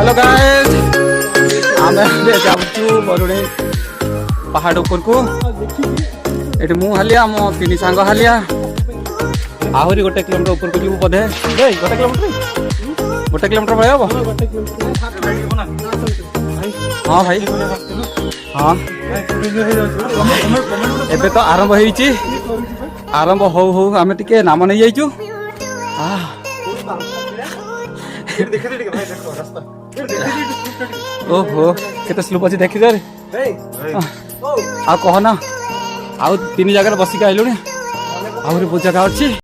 Hello guys आम जाऊँ बरुणी पहाड़ ऊपर को ये मु हालिया मो तीन सांग हालिया आहरी 1 किलोमीटर ऊपर को जीव बोधे 1 किलोमीटर भाई हम हाँ भाई हाँ एबे तो आरंभ होइछि आरंभ हो आम टे नाम नहीं जाइचु ओहो केते स्लोप अछि देखि दे आ कहना आउ 3 जगह बसिक आइलुनी आहरी बहुत जगह अच्छी।